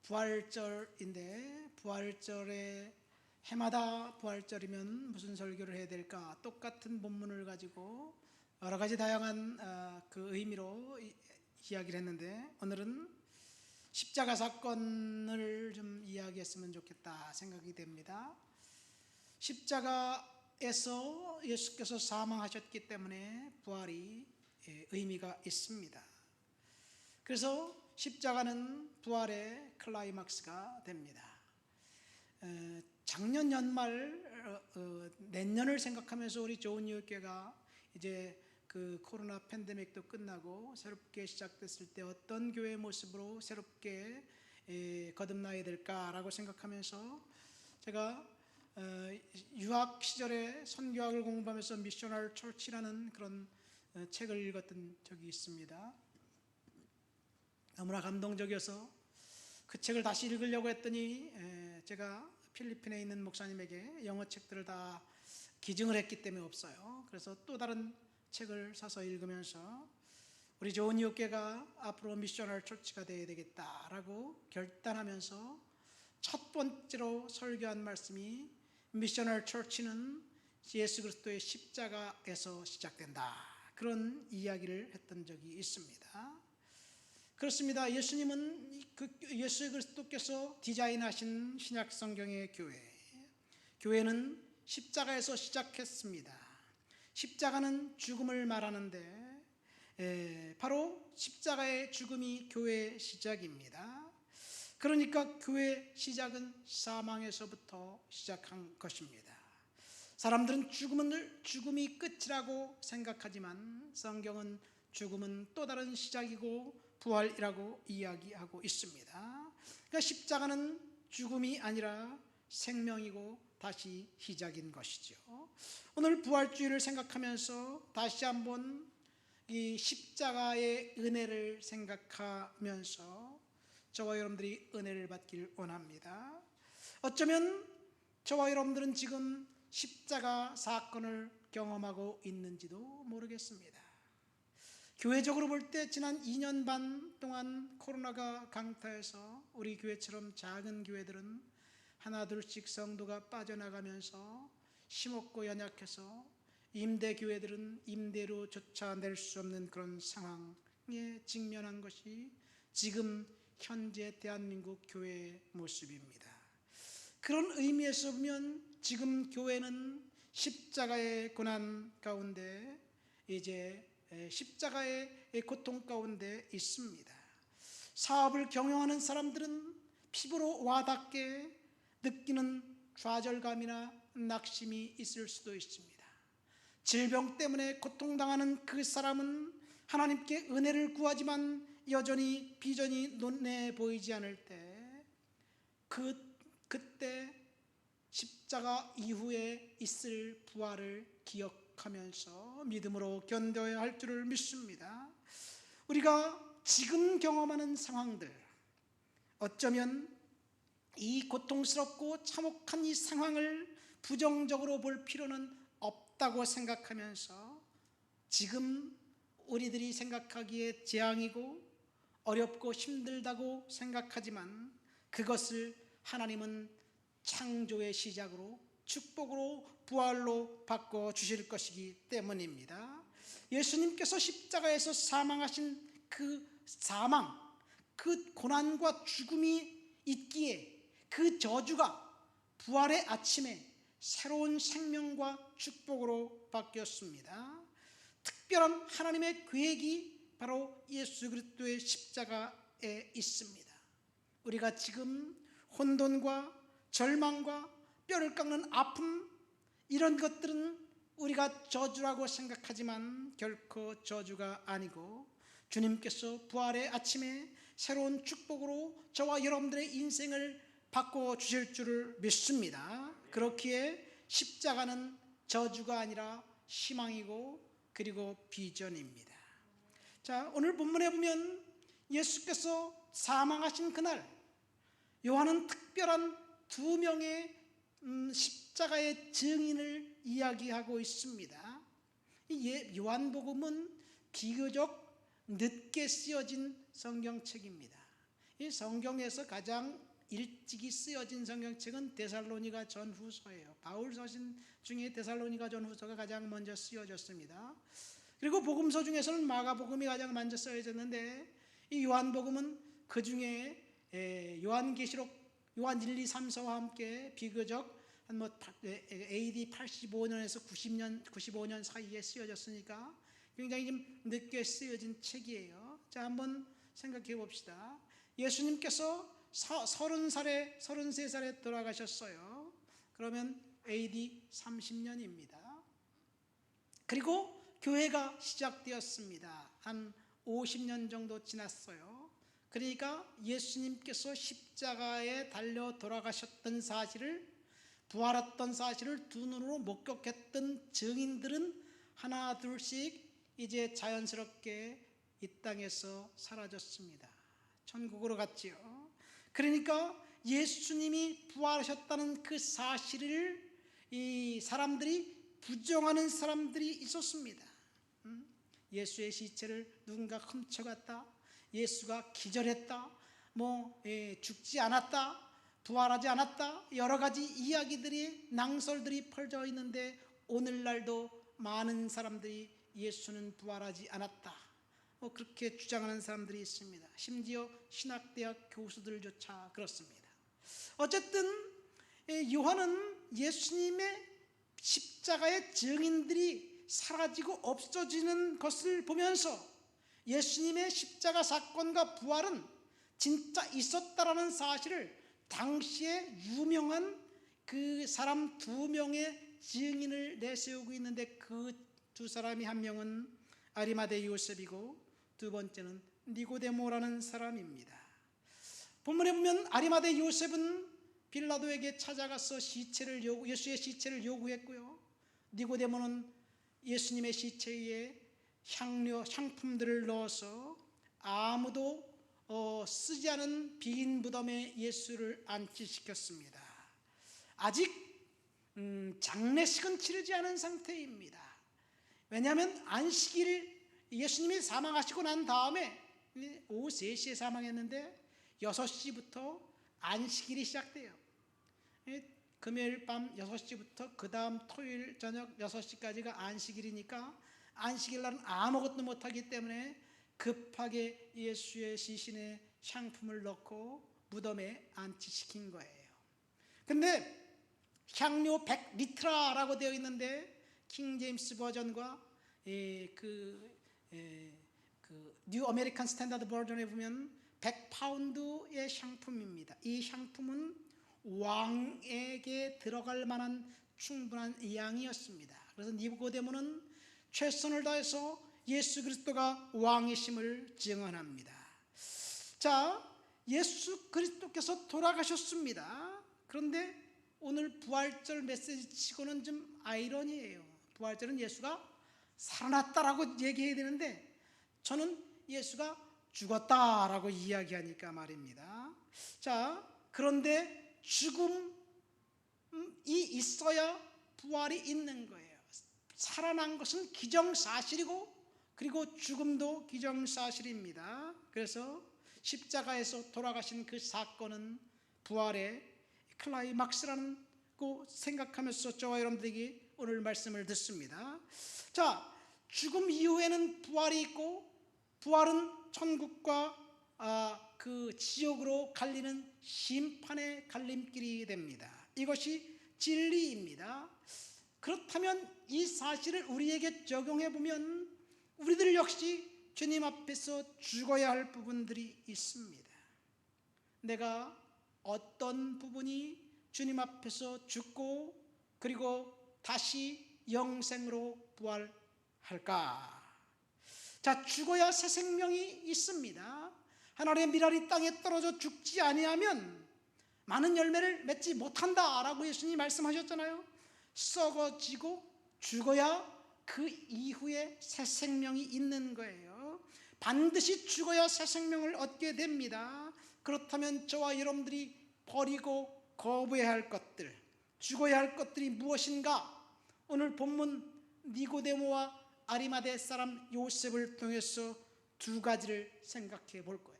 부활절인데 부활절에 해마다 부활절이면 무슨 설교를 해야 될까? 똑같은 본문을 가지고 여러 가지 다양한 그 의미로 이야기를 했는데 오늘은 십자가 사건을 좀 이야기했으면 좋겠다 생각이 됩니다. 십자가에서 예수께서 사망하셨기 때문에 부활이 의미가 있습니다. 그래서 십자가는 부활의 클라이막스가 됩니다. 작년 연말 내년을 생각하면서 우리 좋은이웃교회가 이제 그 코로나 팬데믹도 끝나고 새롭게 시작됐을 때 어떤 교회의 모습으로 새롭게 거듭나야 될까라고 생각하면서 제가 유학 시절에 선교학을 공부하면서 미셔널 처치라는 그런 책을 읽었던 적이 있습니다. 너무나 감동적이어서 그 책을 다시 읽으려고 했더니 제가 필리핀에 있는 목사님에게 영어 책들을 다 기증을 했기 때문에 없어요. 그래서 또 다른 책을 사서 읽으면서 우리 좋은 이웃교회가 앞으로 미셔널 처치가 되어야 되겠다라고 결단하면서 첫 번째로 설교한 말씀이 미셔널 처치는 예수 그리스도의 십자가에서 시작된다, 그런 이야기를 했던 적이 있습니다. 그렇습니다. 예수님은 예수 그리스도께서 디자인하신 신약 성경의 교회는 십자가에서 시작했습니다. 십자가는 죽음을 말하는데 바로 십자가의 죽음이 교회의 시작입니다. 그러니까 교회의 시작은 사망에서부터 시작한 것입니다. 사람들은 죽음이 끝이라고 생각하지만 성경은 죽음은 또 다른 시작이고 부활이라고 이야기하고 있습니다. 그러니까 십자가는 죽음이 아니라 생명이고 다시 시작인 것이죠. 오늘 부활주의를 생각하면서 다시 한번 이 십자가의 은혜를 생각하면서 저와 여러분들이 은혜를 받길 원합니다. 어쩌면 저와 여러분들은 지금 십자가 사건을 경험하고 있는지도 모르겠습니다. 교회적으로 볼 때 지난 2년 반 동안 코로나가 강타해서 우리 교회처럼 작은 교회들은 하나 둘씩 성도가 빠져나가면서 힘없고 연약해서 임대 교회들은 임대료조차 낼 수 없는 그런 상황에 직면한 것이 지금 현재 대한민국 교회의 모습입니다. 그런 의미에서 보면 지금 교회는 십자가의 고난 가운데, 이제 십자가의 고통 가운데 있습니다. 사업을 경영하는 사람들은 피부로 와닿게 느끼는 좌절감이나 낙심이 있을 수도 있습니다. 질병 때문에 고통당하는 그 사람은 하나님께 은혜를 구하지만 여전히 비전이 눈에 보이지 않을 때 그때 십자가 이후에 있을 부활을 기억하면서 믿음으로 견뎌야 할 줄을 믿습니다. 우리가 지금 경험하는 상황들, 어쩌면 이 고통스럽고 참혹한 이 상황을 부정적으로 볼 필요는 없다고 생각하면서 지금 우리들이 생각하기에 재앙이고 어렵고 힘들다고 생각하지만 그것을 하나님은 창조의 시작으로 축복으로 부활로 바꿔주실 것이기 때문입니다. 예수님께서 십자가에서 사망하신 그 사망, 그 고난과 죽음이 있기에 그 저주가 부활의 아침에 새로운 생명과 축복으로 바뀌었습니다. 특별한 하나님의 계획이 바로 예수 그리스도의 십자가에 있습니다. 우리가 지금 혼돈과 절망과 뼈를 깎는 아픔, 이런 것들은 우리가 저주라고 생각하지만 결코 저주가 아니고 주님께서 부활의 아침에 새로운 축복으로 저와 여러분들의 인생을 바꿔주실 줄을 믿습니다. 그렇기에 십자가는 저주가 아니라 희망이고 그리고 비전입니다. 자, 오늘 본문에 보면 예수께서 사망하신 그날 요한은 특별한 두 명의 십자가의 증인을 이야기하고 있습니다. 요한복음은 비교적 늦게 쓰여진 성경책입니다. 이 성경에서 가장 일찍이 쓰여진 성경책은 데살로니가 전후서예요. 바울 서신 중에 데살로니가 전후서가 가장 먼저 쓰여졌습니다. 그리고 복음서 중에서는 마가복음이 가장 먼저 쓰여졌는데, 이 요한복음은 그 중에 요한계시록, 요한 1, 2, 3, 4와 함께 비교적 한 AD 85년에서 95년 사이에 쓰여졌으니까 굉장히 좀 늦게 쓰여진 책이에요. 자, 한번 생각해 봅시다. 예수님께서 30살에 33살에 돌아가셨어요. 그러면 AD 30년입니다. 그리고 교회가 시작되었습니다. 한 50년 정도 지났어요. 그러니까 예수님께서 십자가에 달려 돌아가셨던 사실을, 부활했던 사실을 두 눈으로 목격했던 증인들은 하나 둘씩 이제 자연스럽게 이 땅에서 사라졌습니다. 천국으로 갔지요. 그러니까 예수님이 부활하셨다는 그 사실을 이 사람들이 부정하는 사람들이 있었습니다. 예수의 시체를 누군가 훔쳐갔다, 예수가 기절했다, 죽지 않았다, 부활하지 않았다, 여러 가지 이야기들이, 낭설들이 퍼져 있는데 오늘날도 많은 사람들이 예수는 부활하지 않았다, 그렇게 주장하는 사람들이 있습니다. 심지어 신학대학 교수들조차 그렇습니다. 어쨌든 요한은 예수님의 십자가의 증인들이 사라지고 없어지는 것을 보면서 예수님의 십자가 사건과 부활은 진짜 있었다라는 사실을 당시에 유명한 그 사람 두 명의 증인을 내세우고 있는데, 그 두 사람이, 한 명은 아리마대 요셉이고 두 번째는 니고데모라는 사람입니다. 본문에 보면 아리마대 요셉은 빌라도에게 찾아가서 예수의 시체를 요구했고요. 니고데모는 예수님의 시체 위에 향품들을 넣어서 아무도 쓰지 않은 빈 무덤에 예수를 안치시켰습니다. 아직 장례식은 치르지 않은 상태입니다. 왜냐하면 안식일, 예수님이 사망하시고 난 다음에 오후 3시에 사망했는데 6시부터 안식일이 시작돼요. 금요일 밤 6시부터 그 다음 토요일 저녁 6시까지가 안식일이니까 안식일 날은 아무것도 못하기 때문에 급하게 예수의 시신에 향품을 넣고 무덤에 안치시킨 거예요. 근데 향료 100리트라라고 되어 있는데, 킹 제임스 버전과 뉴 아메리칸 스탠다드 버전에 보면 100파운드의 향품입니다. 이 향품은 왕에게 들어갈 만한 충분한 양이었습니다. 그래서 니고데모는 최선을 다해서 예수 그리스도가 왕이심을 증언합니다. 자, 예수 그리스도께서 돌아가셨습니다. 그런데 오늘 부활절 메시지 치고는 좀 아이러니예요. 부활절은 예수가 살아났다라고 얘기해야 되는데, 저는 예수가 죽었다라고 이야기하니까 말입니다. 자, 그런데 죽음이 있어야 부활이 있는 거예요. 살아난 것은 기정사실이고, 그리고 죽음도 기정사실입니다. 그래서 십자가에서 돌아가신 그 사건은 부활의 클라이막스라고 생각하면서 저와 여러분들에게 오늘 말씀을 듣습니다. 자, 죽음 이후에는 부활이 있고, 부활은 천국과 그 지옥으로 갈리는 심판의 갈림길이 됩니다. 이것이 진리입니다. 그렇다면 이 사실을 우리에게 적용해 보면 우리들 역시 주님 앞에서 죽어야 할 부분들이 있습니다. 내가 어떤 부분이 주님 앞에서 죽고 그리고 다시 영생으로 부활할까? 자, 죽어야 새 생명이 있습니다. 하나님의 미랄이 땅에 떨어져 죽지 아니하면 많은 열매를 맺지 못한다라고 예수님이 말씀하셨잖아요. 썩어지고 죽어야 그 이후에 새 생명이 있는 거예요. 반드시 죽어야 새 생명을 얻게 됩니다. 그렇다면 저와 여러분들이 버리고 거부해야 할 것들, 죽어야 할 것들이 무엇인가? 오늘 본문 니고데모와 아리마대 사람 요셉을 통해서 두 가지를 생각해 볼 거예요.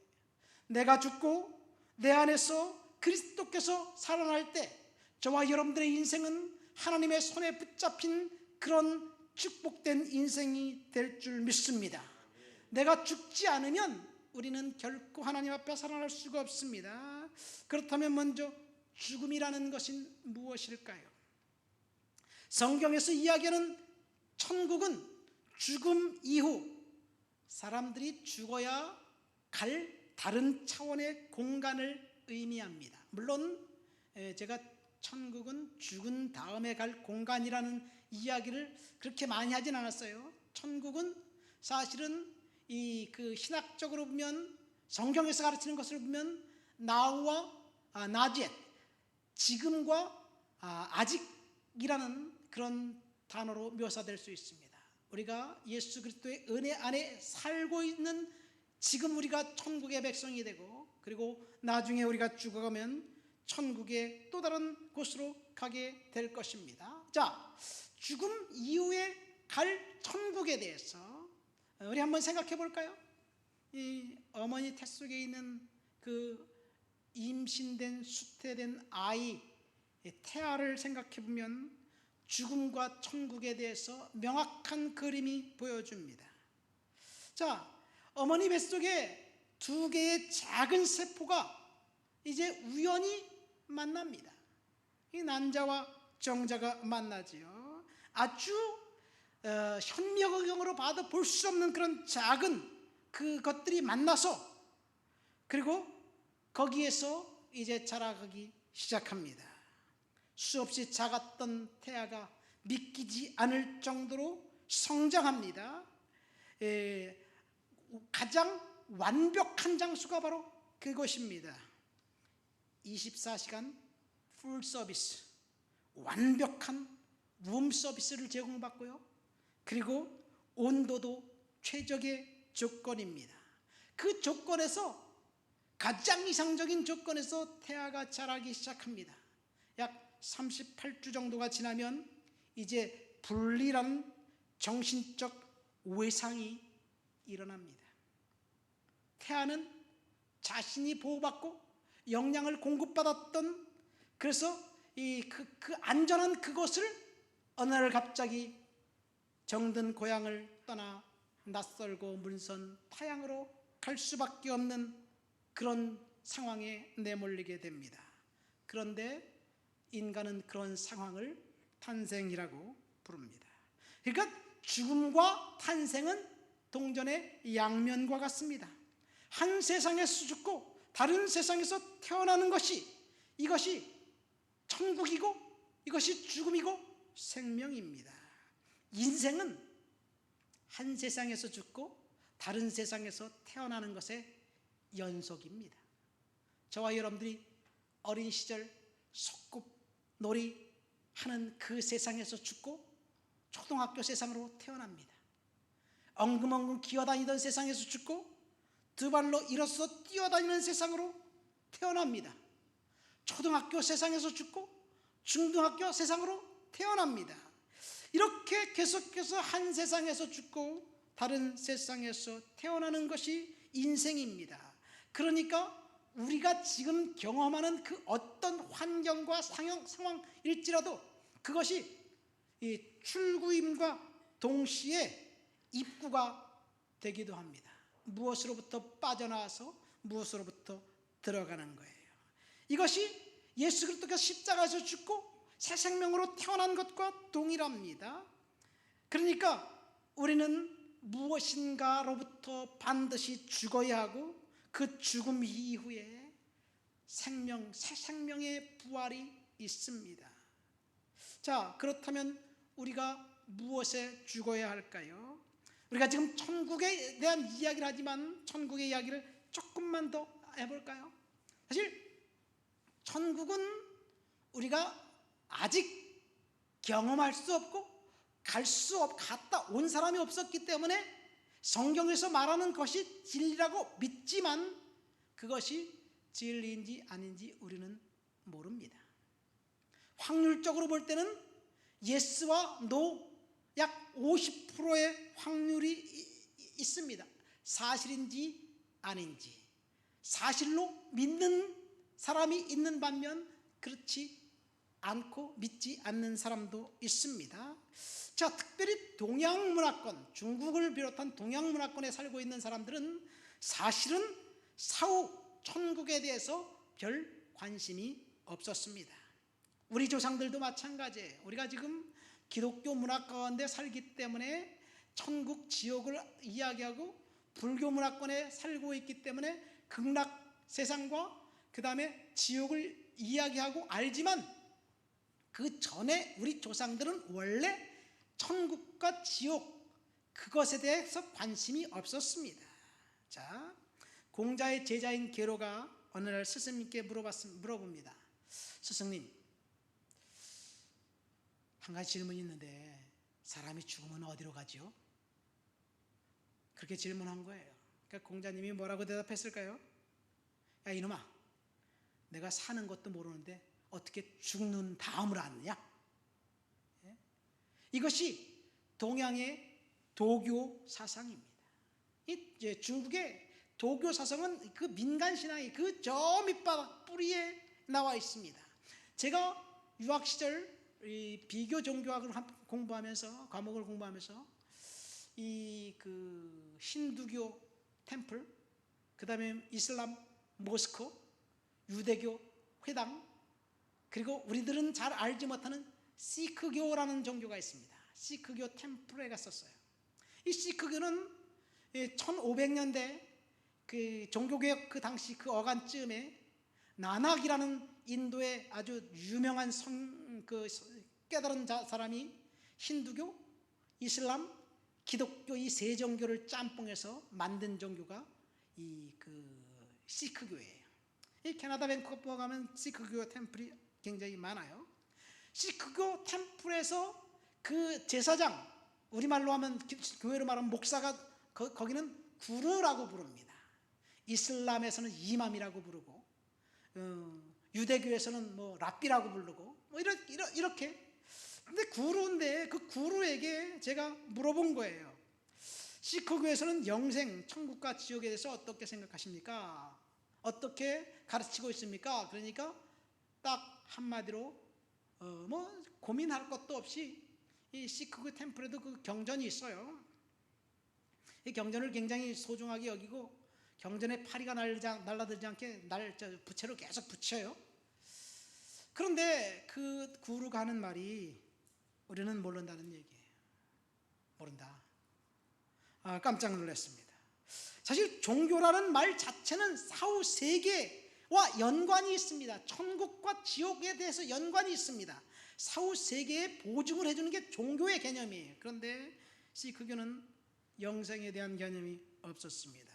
내가 죽고 내 안에서 그리스도께서 살아날 때 저와 여러분들의 인생은 하나님의 손에 붙잡힌 그런 축복된 인생이 될 줄 믿습니다. 내가 죽지 않으면 우리는 결코 하나님 앞에 살아날 수가 없습니다. 그렇다면 먼저 죽음이라는 것은 무엇일까요? 성경에서 이야기하는 천국은 죽음 이후 사람들이 죽어야 갈 다른 차원의 공간을 의미합니다. 물론 제가 천국은 죽은 다음에 갈 공간이라는 이야기를 그렇게 많이 하진 않았어요. 천국은 사실은 그 신학적으로 보면, 성경에서 가르치는 것을 보면 now와 not yet, 지금과 아직이라는 그런 단어로 묘사될 수 있습니다. 우리가 예수 그리스도의 은혜 안에 살고 있는 지금 우리가 천국의 백성이 되고, 그리고 나중에 우리가 죽어가면 천국의 또 다른 곳으로 가게 될 것입니다. 자, 죽음 이후에 갈 천국에 대해서 우리 한번 생각해 볼까요? 이 어머니 태 속에 있는 그 임신된 수태된 아이 태아를 생각해 보면 죽음과 천국에 대해서 명확한 그림이 보여줍니다. 자, 어머니 뱃속에 두 개의 작은 세포가 이제 우연히 만납니다. 이 난자와 정자가 만나지요. 아주 현미경으로 봐도 볼 수 없는 그런 작은 그것들이 만나서, 그리고 거기에서 이제 자라가기 시작합니다. 수없이 작았던 태아가 믿기지 않을 정도로 성장합니다. 가장 완벽한 장소가 바로 그것입니다. 24시간 풀 서비스, 완벽한 룸 서비스를 제공받고요. 그리고 온도도 최적의 조건입니다. 그 조건에서, 가장 이상적인 조건에서 태아가 자라기 시작합니다. 약 38주 정도가 지나면 이제 분리라는 정신적 외상이 일어납니다. 태아는 자신이 보호받고 영양을 공급받았던, 그래서 그 안전한 그곳을 어느 날 갑자기 정든 고향을 떠나 낯설고 문선 타향으로 갈 수밖에 없는 그런 상황에 내몰리게 됩니다. 그런데 인간은 그런 상황을 탄생이라고 부릅니다. 그러니까 죽음과 탄생은 동전의 양면과 같습니다. 한 세상에서 죽고 다른 세상에서 태어나는 것이, 이것이 천국이고 이것이 죽음이고 생명입니다. 인생은 한 세상에서 죽고 다른 세상에서 태어나는 것의 연속입니다. 저와 여러분들이 어린 시절 소꿉놀이 하는 그 세상에서 죽고 초등학교 세상으로 태어납니다. 엉금엉금 기어다니던 세상에서 죽고 두 발로 일어서 뛰어다니는 세상으로 태어납니다. 초등학교 세상에서 죽고 중등학교 세상으로 태어납니다. 이렇게 계속해서 한 세상에서 죽고 다른 세상에서 태어나는 것이 인생입니다. 그러니까 우리가 지금 경험하는 그 어떤 환경과 상황일지라도 그것이 이 출구임과 동시에 입구가 되기도 합니다. 무엇으로부터 빠져나와서 무엇으로부터 들어가는 거예요. 이것이 예수 그리스도께서 십자가에서 죽고 새 생명으로 태어난 것과 동일합니다. 그러니까 우리는 무엇인가로부터 반드시 죽어야 하고 그 죽음 이후에 생명, 새 생명의 부활이 있습니다. 자, 그렇다면 우리가 무엇에 죽어야 할까요? 우리가 지금 천국에 대한 이야기를 하지만 천국의 이야기를 조금만 더 해볼까요? 사실 천국은 우리가 아직 경험할 수 없고 갔다 온 사람이 없었기 때문에 성경에서 말하는 것이 진리라고 믿지만 그것이 진리인지 아닌지 우리는 모릅니다. 확률적으로 볼 때는 예스와 노 약 50%의 확률이 있습니다. 사실인지 아닌지. 사실로 믿는 사람이 있는 반면 그렇지 않고 믿지 않는 사람도 있습니다. 자, 특별히 동양 문화권, 중국을 비롯한 동양 문화권에 살고 있는 사람들은 사실은 사후 천국에 대해서 별 관심이 없었습니다. 우리 조상들도 마찬가지예요. 우리가 지금 기독교 문화 가운데 살기 때문에 천국, 지옥을 이야기하고 불교 문화권에 살고 있기 때문에 극락 세상과 그 다음에 지옥을 이야기하고 알지만 그 전에 우리 조상들은 원래 천국과 지옥 그것에 대해서 관심이 없었습니다. 자, 공자의 제자인 게로가 어느 날 스승님께 물어봅니다. 스승님, 한 가지 질문이 있는데 사람이 죽으면 어디로 가지요? 그렇게 질문한 거예요. 그러니까 공자님이 뭐라고 대답했을까요? 야 이놈아, 내가 사는 것도 모르는데 어떻게 죽는 다음을 아느냐? 이것이 동양의 도교 사상입니다. 이 중국의 도교 사상은 그 민간 신앙이 그 저 밑바닥 뿌리에 나와 있습니다. 제가 유학 시절 비교 종교학을 공부하면서 과목을 공부하면서 이 그 힌두교 템플, 그 다음에 이슬람 모스크, 유대교 회당, 그리고 우리들은 잘 알지 못하는 시크교라는 종교가 있습니다. 시크교 템플에 갔었어요. 이 시크교는 1500년대 그 종교개혁 그 당시 그 어간쯤에 나낙이라는 인도의 아주 유명한 그 깨달은 사람이 힌두교, 이슬람, 기독교 이 세 종교를 짬뽕해서 만든 종교가 이 그 시크교예요. 이 캐나다 밴쿠버 가면 시크교 템플이 굉장히 많아요. 시크교 템플에서 그 제사장, 우리말로 하면 교회로 말하면 목사가 거기는 구루라고 부릅니다. 이슬람에서는 이맘이라고 부르고 유대교에서는 뭐 랍비라고 부르고 뭐 이렇게. 근데 구루인데 그 구루에게 제가 물어본 거예요. 시크교에서는 영생, 천국과 지옥에 대해서 어떻게 생각하십니까? 어떻게 가르치고 있습니까? 그러니까 딱 한마디로 뭐 고민할 것도 없이 이 시크교 템플에도 그 경전이 있어요. 이 경전을 굉장히 소중하게 여기고 경전에 파리가 날라들지 않게 부채로 계속 붙여요. 그런데 그 구루가 하는 말이 우리는 모른다는 얘기예요. 모른다. 깜짝 놀랐습니다. 사실 종교라는 말 자체는 사후 세계와 연관이 있습니다. 천국과 지옥에 대해서 연관이 있습니다. 사후 세계에 보증을 해주는 게 종교의 개념이에요. 그런데 시크교는 영생에 대한 개념이 없었습니다.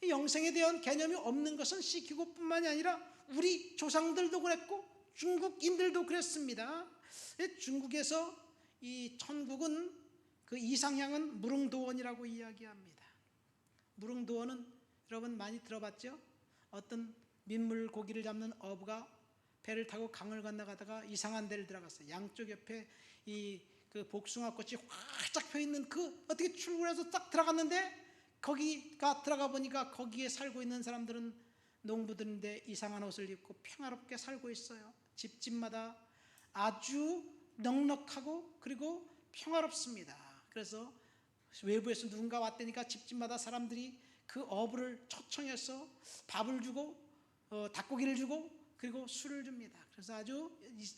이 영생에 대한 개념이 없는 것은 시크교뿐만이 아니라 우리 조상들도 그랬고 중국인들도 그랬습니다. 중국에서 이 천국은 그 이상향은 무릉도원이라고 이야기합니다. 무릉도원은 여러분 많이 들어봤죠? 어떤 민물 고기를 잡는 어부가 배를 타고 강을 건너가다가 이상한 데를 들어갔어요. 양쪽 옆에 이 그 복숭아꽃이 활짝 펴 있는 그 어떻게 출구해서 딱 들어갔는데 거기가 들어가 보니까 거기에 살고 있는 사람들은 농부들인데 이상한 옷을 입고 평화롭게 살고 있어요. 집집마다 아주 넉넉하고 그리고 평화롭습니다. 그래서 외부에서 누군가 왔다니까 집집마다 사람들이 그 어부를 초청해서 밥을 주고 닭고기를 주고 그리고 술을 줍니다. 그래서 아주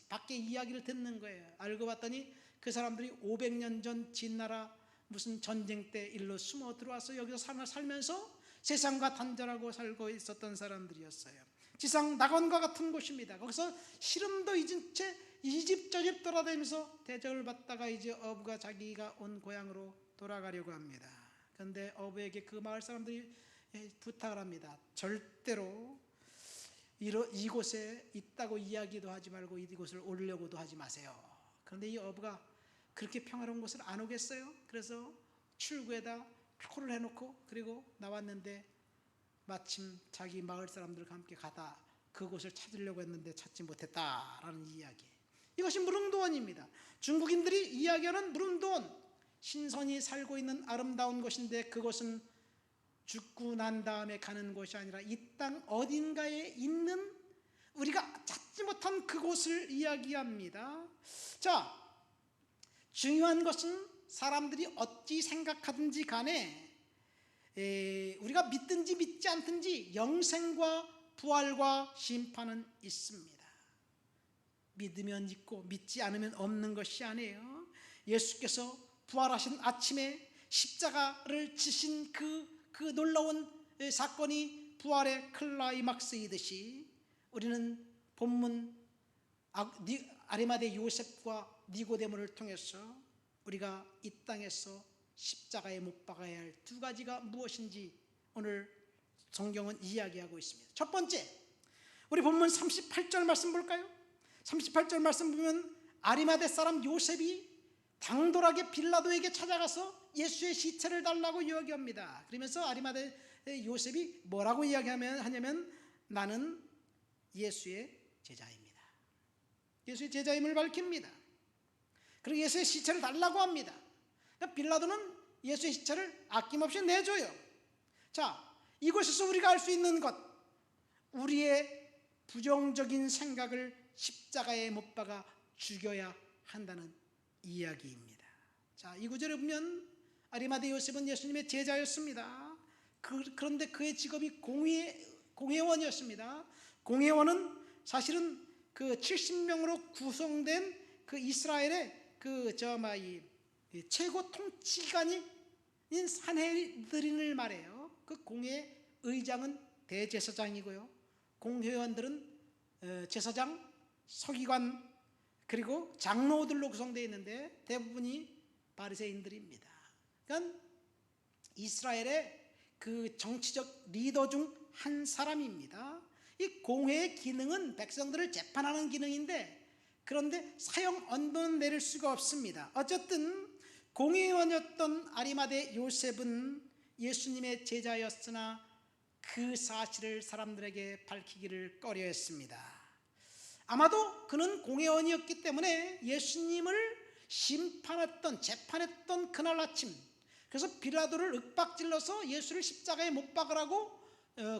밖에 이야기를 듣는 거예요. 알고 봤더니 그 사람들이 500년 전 진나라 무슨 전쟁 때 일로 숨어 들어와서 여기서 살면서 세상과 단절하고 살고 있었던 사람들이었어요. 지상 낙원과 같은 곳입니다. 거기서 시름도 잊은 채 이 집 저 집 돌아다니면서 대접을 받다가 이제 어부가 자기가 온 고향으로 돌아가려고 합니다. 그런데 어부에게 그 마을 사람들이 부탁을 합니다. 절대로 이곳에 있다고 이야기도 하지 말고 이곳을 오려고도 하지 마세요. 그런데 이 어부가 그렇게 평화로운 곳을 안 오겠어요? 그래서 출구에다 표를 해놓고 그리고 나왔는데 마침 자기 마을 사람들과 함께 가다 그곳을 찾으려고 했는데 찾지 못했다라는 이야기. 이것이 무릉도원입니다. 중국인들이 이야기하는 무릉도원, 신선이 살고 있는 아름다운 곳인데 그곳은 죽고 난 다음에 가는 곳이 아니라 이 땅 어딘가에 있는 우리가 찾지 못한 그곳을 이야기합니다. 자, 중요한 것은 사람들이 어찌 생각하든지 간에 우리가 믿든지 믿지 않든지 영생과 부활과 심판은 있습니다. 믿으면 있고 믿지 않으면 없는 것이 아니에요. 예수께서 부활하신 아침에 십자가를 지신 그 놀라운 사건이 부활의 클라이막스이듯이 우리는 본문 아리마대 요셉과 니고데모를 통해서 우리가 이 땅에서 십자가에 못 박아야 할 두 가지가 무엇인지 오늘 성경은 이야기하고 있습니다. 첫 번째, 우리 본문 38절 말씀 볼까요? 38절 말씀 보면 아리마대 사람 요셉이 당돌하게 빌라도에게 찾아가서 예수의 시체를 달라고 이야기합니다. 그러면서 아리마대 요셉이 뭐라고 이야기하냐면 나는 예수의 제자입니다. 예수의 제자임을 밝힙니다. 그리고 예수의 시체를 달라고 합니다. 그러니까 빌라도는 예수의 시체를 아낌없이 내줘요. 자, 이곳에서 우리가 알 수 있는 것, 우리의 부정적인 생각을 십자가에 못 박아 죽여야 한다는 이야기입니다. 자, 이 구절에 보면 아리마대 요셉은 예수님의 제자였습니다. 그런데 그의 직업이 공회원이었습니다. 공회원은 사실은 그 70명으로 구성된 그 이스라엘의 최고 통치관인 산헤드린을 말해요. 그 공회 의장은 대제사장이고요. 공회원들은 제사장, 서기관 그리고 장로들로 구성되어 있는데 대부분이 바리새인들입니다. 그러니까 이스라엘의 그 정치적 리더 중 한 사람입니다. 이 공회의 기능은 백성들을 재판하는 기능인데 그런데 사형 언도는 내릴 수가 없습니다. 어쨌든 공회원이었던 아리마대 요셉은 예수님의 제자였으나 그 사실을 사람들에게 밝히기를 꺼려했습니다. 아마도 그는 공회원이었기 때문에 예수님을 재판했던 그날 아침, 그래서 빌라도를 윽박질러서 예수를 십자가에 못 박으라고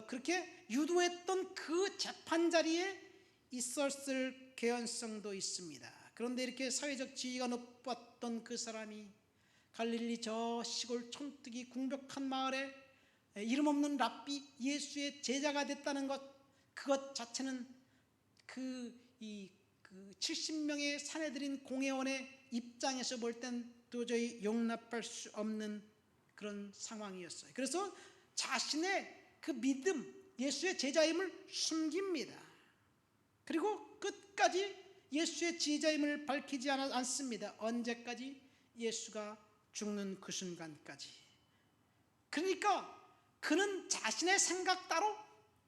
그렇게 유도했던 그 재판 자리에 있었을 개연성도 있습니다. 그런데 이렇게 사회적 지위가 높았던 그 사람이 갈릴리 저 시골 촌뜨기 궁벽한 마을에 이름 없는 랍비 예수의 제자가 됐다는 것, 그것 자체는 그 70명의 산헤드린 공회원의 입장에서 볼 땐 도저히 용납할 수 없는 그런 상황이었어요. 그래서 자신의 그 믿음, 예수의 제자임을 숨깁니다. 그리고 끝까지 예수의 제자임을 밝히지 않습니다. 언제까지? 예수가 죽는 그 순간까지. 그러니까 그는 자신의 생각 따로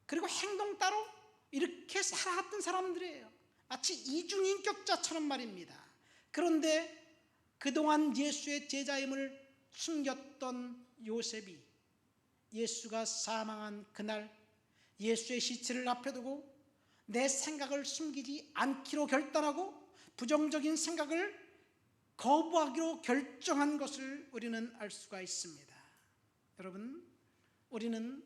그리고 행동 따로 이렇게 살아왔던 사람들이에요. 마치 이중인격자처럼 말입니다. 그런데 그동안 예수의 제자임을 숨겼던 요셉이 예수가 사망한 그날 예수의 시체를 앞에 두고 내 생각을 숨기지 않기로 결단하고 부정적인 생각을 거부하기로 결정한 것을 우리는 알 수가 있습니다. 여러분, 우리는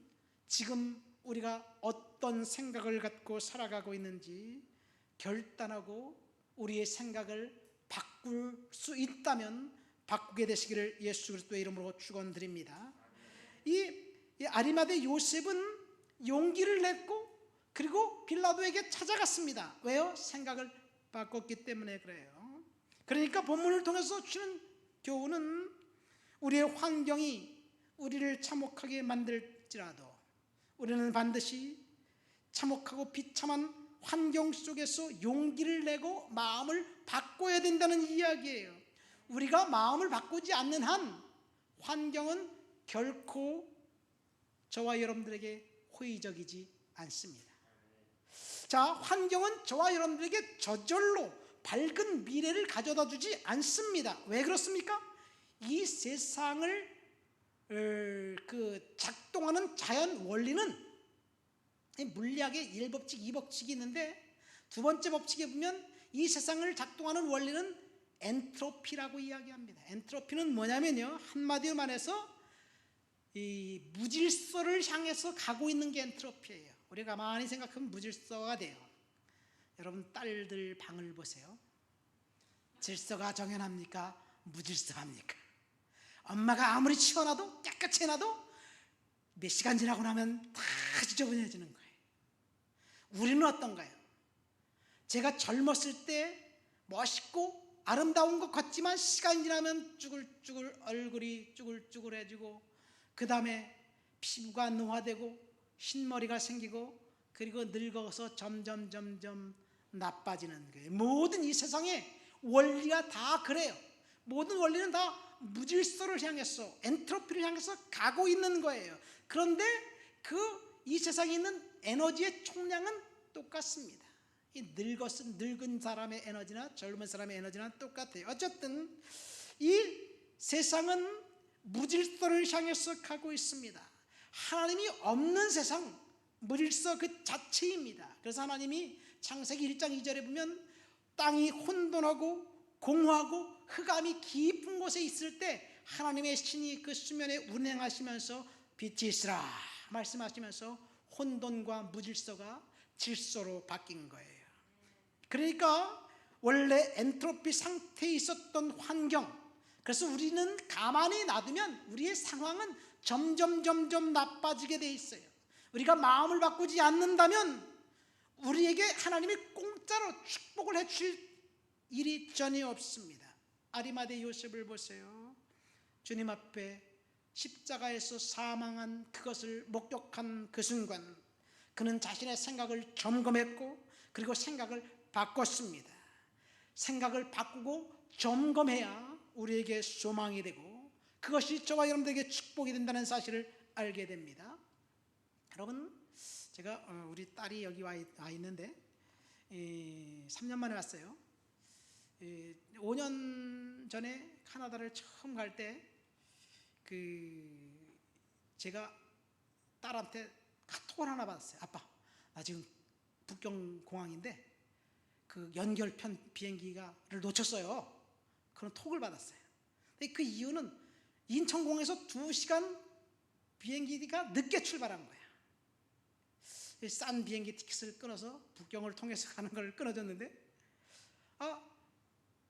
지금 우리가 어떤 생각을 갖고 살아가고 있는지 결단하고 우리의 생각을 바꿀 수 있다면 바꾸게 되시기를 예수 그리스도의 이름으로 축원드립니다. 이 아리마대 요셉은 용기를 냈고 그리고 빌라도에게 찾아갔습니다. 왜요? 생각을 바꿨기 때문에 그래요. 그러니까 본문을 통해서 주는 교훈은 우리의 환경이 우리를 참혹하게 만들지라도 우리는 반드시 참혹하고 비참한 환경 속에서 용기를 내고 마음을 바꿔야 된다는 이야기예요. 우리가 마음을 바꾸지 않는 한 환경은 결코 저와 여러분들에게 호의적이지 않습니다. 자, 환경은 저와 여러분들에게 저절로 밝은 미래를 가져다 주지 않습니다. 왜 그렇습니까? 이 세상을 작동하는 자연 원리는 물리학의 1법칙, 2법칙이 있는데 두 번째 법칙에 보면 이 세상을 작동하는 원리는 엔트로피라고 이야기합니다. 엔트로피는 뭐냐면요, 한마디로 말해서 이 무질서를 향해서 가고 있는 게 엔트로피예요. 우리가 가만히 생각하면 무질서가 돼요. 여러분 딸들 방을 보세요. 질서가 정연합니까? 무질서합니까? 엄마가 아무리 치워놔도 깨끗이 해놔도 몇 시간 지나고 나면 다 지저분해지는 거예요. 우리는 어떤가요? 제가 젊었을 때 멋있고 아름다운 것 같지만 시간이 지나면 쭈글쭈글 얼굴이 쭈글쭈글해지고 그 다음에 피부가 노화되고 흰머리가 생기고 그리고 늙어서 점점 나빠지는 거예요. 모든 이 세상의 원리가 다 그래요. 모든 원리는 다 무질서를 향해서 엔트로피를 향해서 가고 있는 거예요. 그런데 이 세상에 있는 에너지의 총량은 똑같습니다. 이 늙은 사람의 에너지나 젊은 사람의 에너지는 똑같아요. 어쨌든 이 세상은 무질서를 향해서 가고 있습니다. 하나님이 없는 세상, 무질서 그 자체입니다. 그래서 하나님이 창세기 1장 2절에 보면 땅이 혼돈하고 공허하고 흑암이 깊은 곳에 있을 때 하나님의 신이 그 수면에 운행하시면서 빛이 있으라 말씀하시면서 혼돈과 무질서가 질서로 바뀐 거예요. 그러니까 원래 엔트로피 상태에 있었던 환경, 그래서 우리는 가만히 놔두면 우리의 상황은 점점 나빠지게 돼 있어요. 우리가 마음을 바꾸지 않는다면 우리에게 하나님이 공짜로 축복을 해주실 일이 전혀 없습니다. 아리마대 요셉을 보세요. 주님 앞에 십자가에서 사망한 그것을 목격한 그 순간 그는 자신의 생각을 점검했고 그리고 생각을 바꿨습니다. 생각을 바꾸고 점검해야 우리에게 소망이 되고 그것이 저와 여러분들에게 축복이 된다는 사실을 알게 됩니다. 여러분, 제가 우리 딸이 여기 와 있는데 3년 만에 왔어요. 5년 전에 카나다를 처음 갈 때 제가 딸한테 카톡을 하나 받았어요. 아빠, 나 지금 북경 공항인데 그 연결편 비행기를 놓쳤어요. 그런 톡을 받았어요. 근데 그 이유는 인천공항에서 2시간 비행기가 늦게 출발한 거야. 싼 비행기 티켓을 끊어서 북경을 통해서 가는 걸 끊어줬는데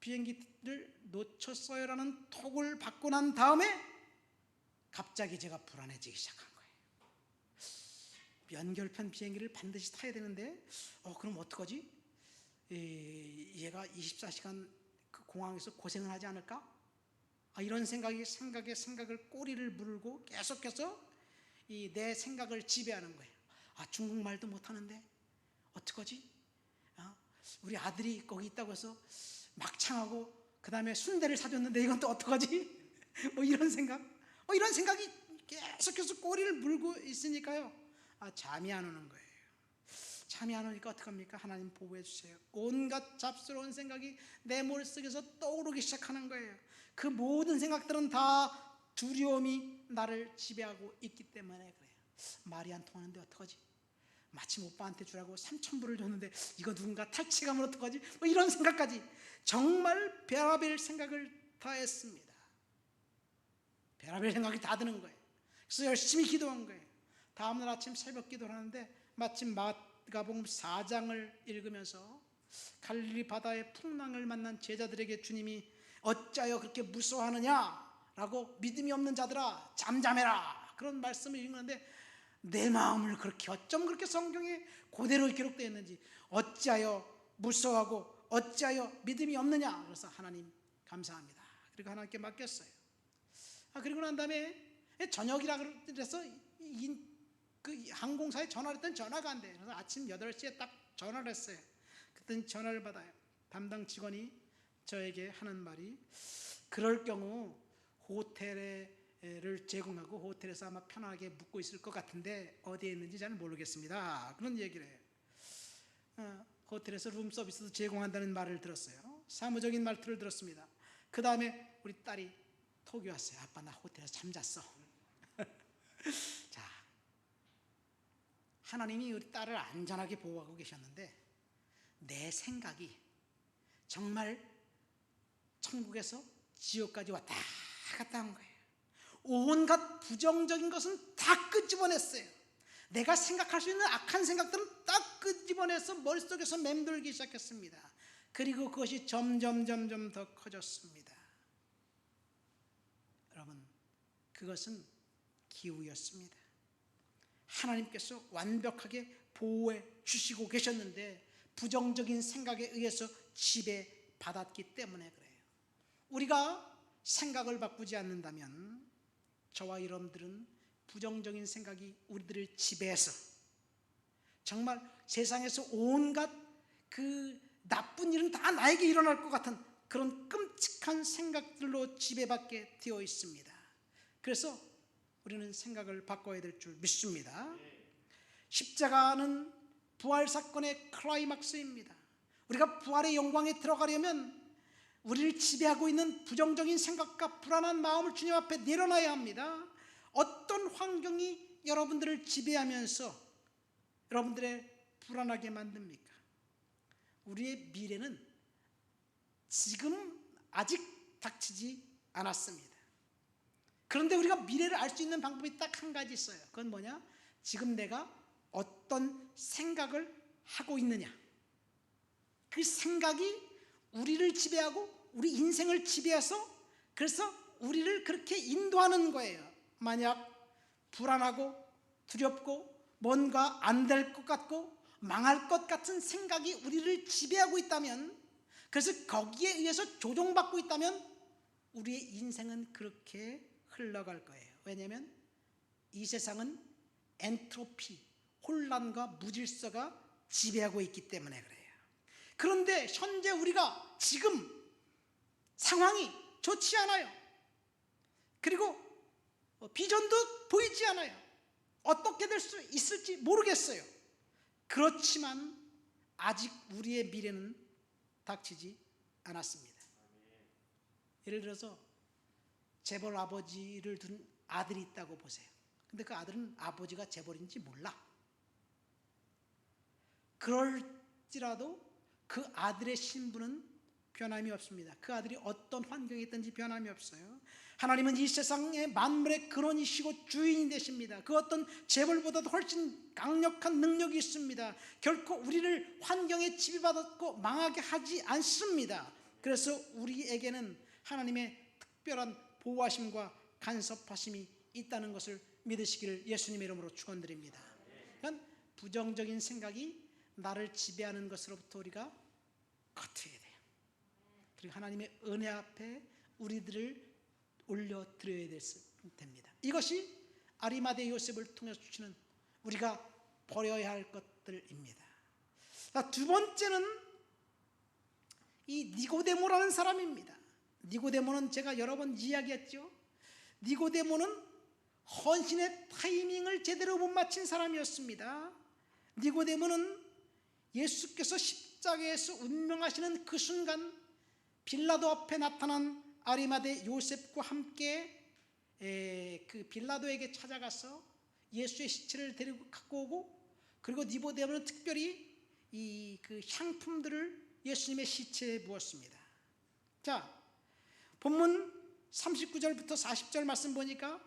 비행기를 놓쳤어요라는 톡을 받고 난 다음에 갑자기 제가 불안해지기 시작한 거예요. 연결편 비행기를 반드시 타야 되는데 그럼 어떡하지? 얘가 24시간 그 공항에서 고생을 하지 않을까? 이런 생각을 꼬리를 물고 계속해서 내 생각을 지배하는 거예요. 중국말도 못하는데 어떡하지? 우리 아들이 거기 있다고 해서 막창하고 그 다음에 순대를 사줬는데 이건 또 어떡하지? 이런 생각이 계속해서 꼬리를 물고 있으니까요. 잠이 안 오는 거예요. 잠이 안 오니까 어떡합니까? 하나님 보호해 주세요. 온갖 잡스러운 생각이 내 머릿속에서 떠오르기 시작하는 거예요. 그 모든 생각들은 다 두려움이 나를 지배하고 있기 때문에 그래요. 말이 안 통하는데 어떡하지? 마침 오빠한테 주라고 3,000불을 줬는데 이거 누군가 탈취가면 어떡하지? 이런 생각까지 정말 별의별 생각을 다 했습니다. 별의별 생각이 다 드는 거예요. 그래서 열심히 기도한 거예요. 다음날 아침 새벽 기도를 하는데 마침 마가복음 4장을 읽으면서 갈릴리 바다의 풍랑을 만난 제자들에게 주님이 어찌하여 그렇게 무서워하느냐라고 믿음이 없는 자들아 잠잠해라 그런 말씀을 읽는데 내 마음을 어쩜 그렇게 성경에 그대로 기록되어 있는지 어찌하여 무서워하고 어찌하여 믿음이 없느냐. 그래서 하나님 감사합니다. 그리고 하나님께 맡겼어요. 그리고 난 다음에 저녁이라 그래서 그 항공사에 전화를 했더니 전화가 안 돼. 그래서 아침 8시에 딱 전화를 했어요. 그랬더니 전화를 받아요. 담당 직원이 저에게 하는 말이 그럴 경우 호텔을 제공하고 호텔에서 아마 편하게 묵고 있을 것 같은데 어디에 있는지 잘 모르겠습니다. 그런 얘기를 해요. 호텔에서 룸 서비스도 제공한다는 말을 들었어요. 사무적인 말투를 들었습니다. 그 다음에 우리 딸이 톡이 왔어요. 아빠 나 호텔에서 잠잤어. 자, 하나님이 우리 딸을 안전하게 보호하고 계셨는데 내 생각이 정말 천국에서 지옥까지 왔다 갔다 한 거예요. 온갖 부정적인 것은 다 끄집어냈어요. 내가 생각할 수 있는 악한 생각들은 딱 끄집어내서 머릿속에서 맴돌기 시작했습니다. 그리고 그것이 점점 더 커졌습니다. 여러분, 그것은 기우였습니다. 하나님께서 완벽하게 보호해 주시고 계셨는데 부정적인 생각에 의해서 지배받았기 때문에 그래요. 우리가 생각을 바꾸지 않는다면 저와 여러분들은 부정적인 생각이 우리들을 지배해서 정말 세상에서 온갖 그 나쁜 일은 다 나에게 일어날 것 같은 그런 끔찍한 생각들로 지배받게 되어 있습니다. 그래서 우리는 생각을 바꿔야 될 줄 믿습니다. 십자가는 부활 사건의 클라이막스입니다. 우리가 부활의 영광에 들어가려면 우리를 지배하고 있는 부정적인 생각과 불안한 마음을 주님 앞에 내려놔야 합니다. 어떤 환경이 여러분들을 지배하면서 여러분들의 불안하게 만듭니까? 우리의 미래는 지금 아직 닥치지 않았습니다. 그런데 우리가 미래를 알 수 있는 방법이 딱 한 가지 있어요. 그건 뭐냐? 지금 내가 어떤 생각을 하고 있느냐. 그 생각이 우리를 지배하고 우리 인생을 지배해서 그래서 우리를 그렇게 인도하는 거예요. 만약 불안하고 두렵고 뭔가 안 될 것 같고 망할 것 같은 생각이 우리를 지배하고 있다면, 그래서 거기에 의해서 조종받고 있다면 우리의 인생은 그렇게 흘러갈 거예요. 왜냐하면 이 세상은 엔트로피, 혼란과 무질서가 지배하고 있기 때문에 그래요. 그런데 현재 우리가 지금 상황이 좋지 않아요. 그리고 비전도 보이지 않아요. 어떻게 될 수 있을지 모르겠어요. 그렇지만 아직 우리의 미래는 닥치지 않았습니다. 예를 들어서 재벌 아버지를 둔 아들이 있다고 보세요. 근데 그 아들은 아버지가 재벌인지 몰라. 그럴지라도 그 아들의 신분은 변함이 없습니다. 그 아들이 어떤 환경에 있든지 변함이 없어요. 하나님은 이 세상의 만물의 근원이시고 주인이 되십니다. 그 어떤 재벌보다도 훨씬 강력한 능력이 있습니다. 결코 우리를 환경에 지배받았고 망하게 하지 않습니다. 그래서 우리에게는 하나님의 특별한 보호하심과 간섭하심이 있다는 것을 믿으시기를 예수님의 이름으로 축원드립니다. 그러니까 부정적인 생각이 나를 지배하는 것으로부터 우리가 거쳐야 돼요. 그리고 하나님의 은혜 앞에 우리들을 올려드려야 됩니다. 이것이 아리마대 요셉을 통해서 주시는 우리가 버려야 할 것들입니다. 두 번째는 이 니고데모라는 사람입니다. 니고데모는 제가 여러 번 이야기했죠. 니고데모는 헌신의 타이밍을 제대로 못 맞춘 사람이었습니다. 니고데모는 예수께서 십자가에서 운명하시는 그 순간 빌라도 앞에 나타난 아리마대 요셉과 함께 그 빌라도에게 찾아가서 예수의 시체를 데리고 갖고 오고, 그리고 니고데모는 특별히 이 그 향품들을 예수님의 시체에 부었습니다. 자, 본문 39절부터 40절 말씀 보니까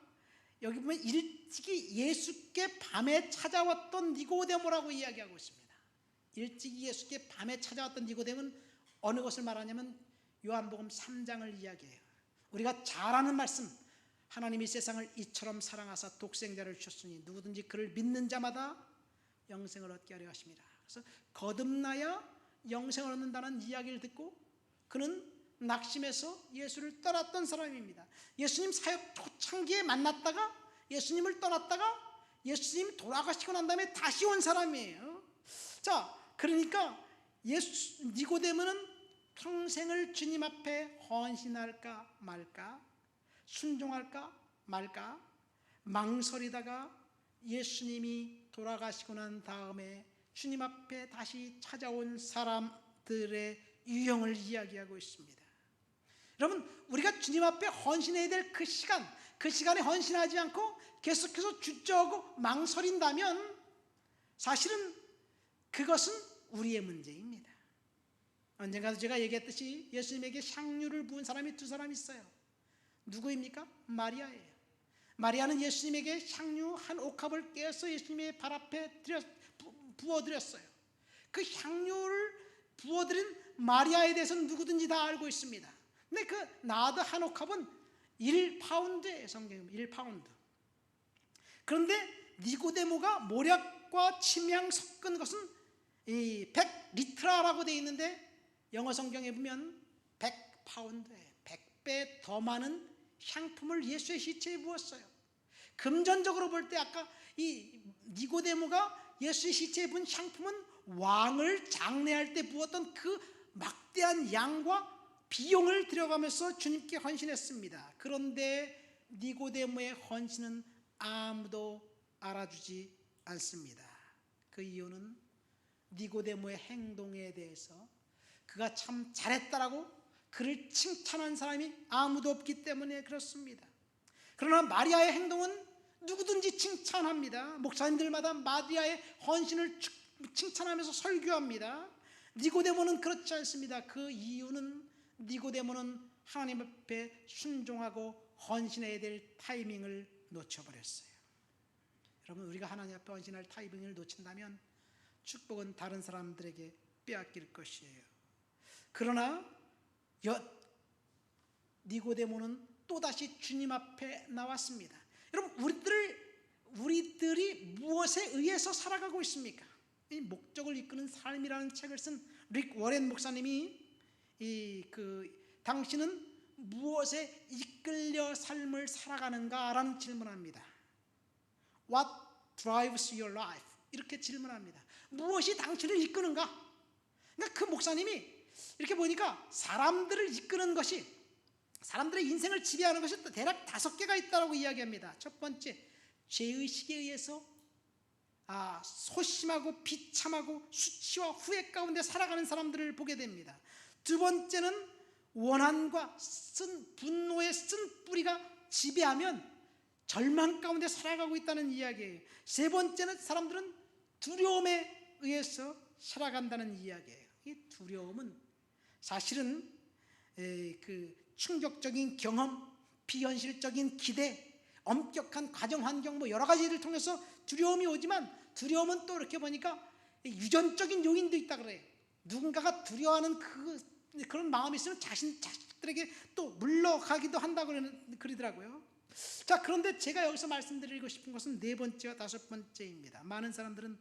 여기 보면 일찍이 예수께 밤에 찾아왔던 니고데모라고 이야기하고 있습니다. 일찍이 예수께 밤에 찾아왔던 니고데모는 어느 것을 말하냐면 요한복음 3장을 이야기해요. 우리가 잘 아는 말씀, 하나님이 세상을 이처럼 사랑하사 독생자를 주셨으니 누구든지 그를 믿는 자마다 영생을 얻게 하려 하십니다. 그래서 거듭나야 영생을 얻는다는 이야기를 듣고 그는 낙심해서 예수를 떠났던 사람입니다. 예수님 사역 초창기에 만났다가 예수님을 떠났다가 예수님 돌아가시고 난 다음에 다시 온 사람이에요. 자, 그러니까 니고데모는 평생을 주님 앞에 헌신할까 말까, 순종할까 말까 망설이다가 예수님이 돌아가시고 난 다음에 주님 앞에 다시 찾아온 사람들의 유형을 이야기하고 있습니다. 여러분, 우리가 주님 앞에 헌신해야 될 그 시간에 헌신하지 않고 계속해서 주저하고 망설인다면 사실은 그것은 우리의 문제입니다. 언젠가도 제가 얘기했듯이 예수님에게 향유를 부은 사람이 두 사람 있어요. 누구입니까? 마리아예요. 마리아는 예수님에게 향유 한 옥합을 깨서 예수님의 발 앞에 부어드렸어요. 그 향유를 부어드린 마리아에 대해서는 누구든지 다 알고 있습니다. 근데 그 나드 한 옥합은 1파운드예요. 성경은 1파운드. 그런데 니고데모가 모략과 침향 섞은 것은 이 100리트라라고 되어 있는데 영어 성경에 보면 100파운드예요. 100배 더 많은 향품을 예수의 시체에 부었어요. 금전적으로 볼 때 아까 이 니고데모가 예수의 시체에 부은 향품은 왕을 장례할 때 부었던 그 막대한 양과 비용을 들여가면서 주님께 헌신했습니다. 그런데 니고데모의 헌신은 아무도 알아주지 않습니다. 그 이유는 니고데모의 행동에 대해서 그가 참 잘했다라고 그를 칭찬한 사람이 아무도 없기 때문에 그렇습니다. 그러나 마리아의 행동은 누구든지 칭찬합니다. 목사님들마다 마리아의 헌신을 칭찬하면서 설교합니다. 니고데모는 그렇지 않습니다. 그 이유는 니고데모는 하나님 앞에 순종하고 헌신해야 될 타이밍을 놓쳐버렸어요. 여러분, 우리가 하나님 앞에 헌신할 타이밍을 놓친다면 축복은 다른 사람들에게 빼앗길 것이에요. 그러나 니고데모는 또다시 주님 앞에 나왔습니다. 여러분, 우리들이 무엇에 의해서 살아가고 있습니까? 이 목적을 이끄는 삶이라는 책을 쓴 릭 워렌 목사님이 당신은 무엇에 이끌려 삶을 살아가는가라는 질문합니다. What drives your life? 이렇게 질문합니다. 무엇이 당신을 이끄는가? 그러니까 그 목사님이 이렇게 보니까 사람들을 이끄는 것이, 사람들의 인생을 지배하는 것이 대략 5개가 있다고 이야기합니다. 첫 번째, 죄의식에 의해서 소심하고 비참하고 수치와 후회 가운데 살아가는 사람들을 보게 됩니다. 두 번째는 원한과 분노의 쓴뿌리가 지배하면 절망 가운데 살아가고 있다는 이야기예요. 세 번째는 사람들은 두려움에 의해서 살아간다는 이야기예요. 이 두려움은 사실은 그 충격적인 경험, 비현실적인 기대, 엄격한 가정 환경 여러 가지를 통해서 두려움이 오지만, 두려움은 또 이렇게 보니까 유전적인 요인도 있다 그래요. 누군가가 두려워하는 그런 마음이 있으면 자식들에게 또 물러가기도 한다고 그러더라고요. 자, 그런데 제가 여기서 말씀드리고 싶은 것은 4번째와 5번째입니다. 많은 사람들은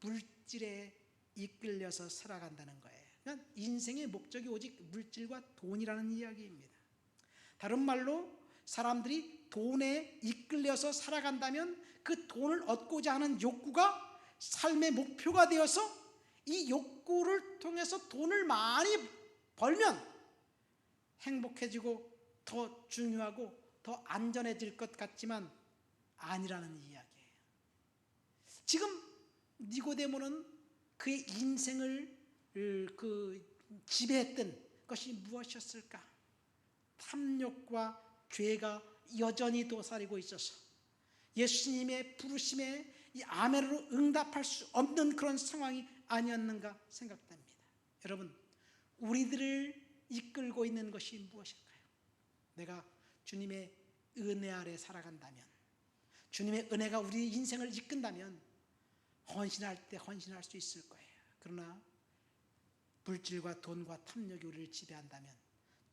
물질에 이끌려서 살아간다는 거예요. 그러니까 인생의 목적이 오직 물질과 돈이라는 이야기입니다. 다른 말로 사람들이 돈에 이끌려서 살아간다면 그 돈을 얻고자 하는 욕구가 삶의 목표가 되어서 이 욕구를 통해서 돈을 많이 벌면 행복해지고 더 중요하고 더 안전해질 것 같지만 아니라는 이야기예요. 지금 니고데모는 그의 인생을 지배했던 것이 무엇이었을까? 탐욕과 죄가 여전히 도사리고 있어서 예수님의 부르심에 이 아멘으로 응답할 수 없는 그런 상황이 아니었는가 생각됩니다. 여러분, 우리들을 이끌고 있는 것이 무엇일까요? 내가 주님의 은혜 아래 살아간다면, 주님의 은혜가 우리 인생을 이끈다면 헌신할 때 헌신할 수 있을 거예요. 그러나 물질과 돈과 탐욕이 우리를 지배한다면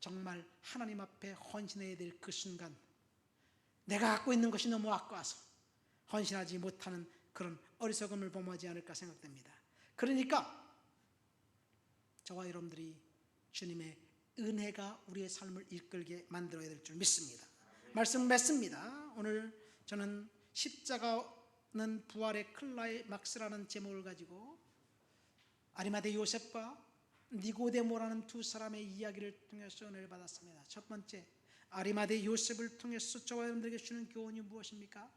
정말 하나님 앞에 헌신해야 될 그 순간 내가 갖고 있는 것이 너무 아까워서 헌신하지 못하는 그런 어리석음을 범하지 않을까 생각됩니다. 그러니까 저와 여러분들이 주님의 은혜가 우리의 삶을 이끌게 만들어야 될 줄 믿습니다. 말씀 맺습니다. 오늘 저는 십자가는 부활의 클라이막스라는 제목을 가지고 아리마대 요셉과 니고데모라는 두 사람의 이야기를 통해서 은혜를 받았습니다. 첫 번째, 아리마대 요셉을 통해서 저와 여러분들에게 주는 교훈이 무엇입니까?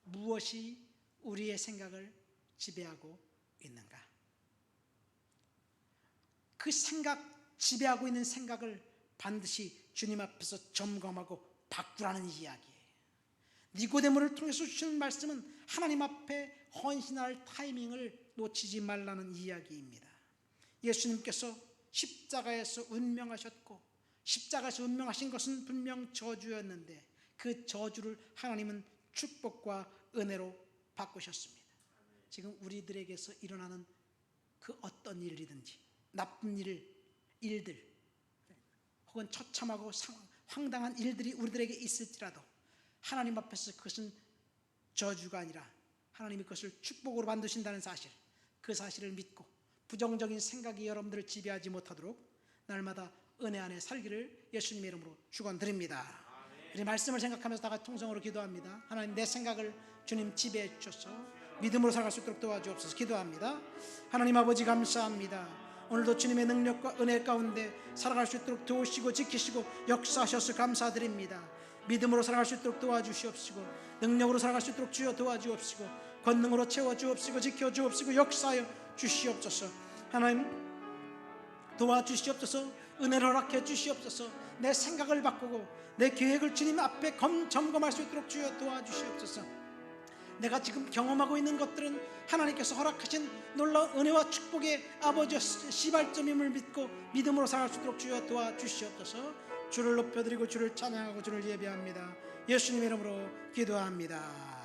무엇이 우리의 생각을 지배하고 있는가? 그 지배하고 있는 생각을 반드시 주님 앞에서 점검하고 바꾸라는 이야기예요. 니고데모를 통해서 주시는 말씀은 하나님 앞에 헌신할 타이밍을 놓치지 말라는 이야기입니다. 예수님께서 십자가에서 운명하셨고, 십자가에서 운명하신 것은 분명 저주였는데 그 저주를 하나님은 축복과 은혜로 바꾸셨습니다. 지금 우리들에게서 일어나는 그 어떤 일이든지 나쁜 일들 혹은 처참하고 황당한 일들이 우리들에게 있을지라도 하나님 앞에서 그것은 저주가 아니라 하나님이 그것을 축복으로 만드신다는 사실, 그 사실을 믿고 부정적인 생각이 여러분들을 지배하지 못하도록 날마다 은혜 안에 살기를 예수님의 이름으로 축원드립니다. 이 말씀을 생각하면서 다 같이 통성으로 기도합니다. 하나님, 내 생각을 주님 지배해 주셔서 믿음으로 살아갈 수 있도록 도와주옵소서. 기도합니다. 하나님 아버지, 감사합니다. 오늘도 주님의 능력과 은혜 가운데 살아갈 수 있도록 도우시고 지키시고 역사하셔서 감사드립니다. 믿음으로 살아갈 수 있도록 도와주시옵시고 능력으로 살아갈 수 있도록 주여 도와주옵시고 권능으로 채워주옵시고 지켜주옵시고 역사하여 주시옵소서. 하나님 도와주시옵소서. 은혜를 허락해 주시옵소서. 내 생각을 바꾸고 내 계획을 주님 앞에 점검할 수 있도록 주여 도와주시옵소서. 내가 지금 경험하고 있는 것들은 하나님께서 허락하신 놀라운 은혜와 축복의 아버지 시발점임을 믿고 믿음으로 살아갈 수 있도록 주여 도와주시옵소서. 주를 높여드리고 주를 찬양하고 주를 예배합니다. 예수님의 이름으로 기도합니다.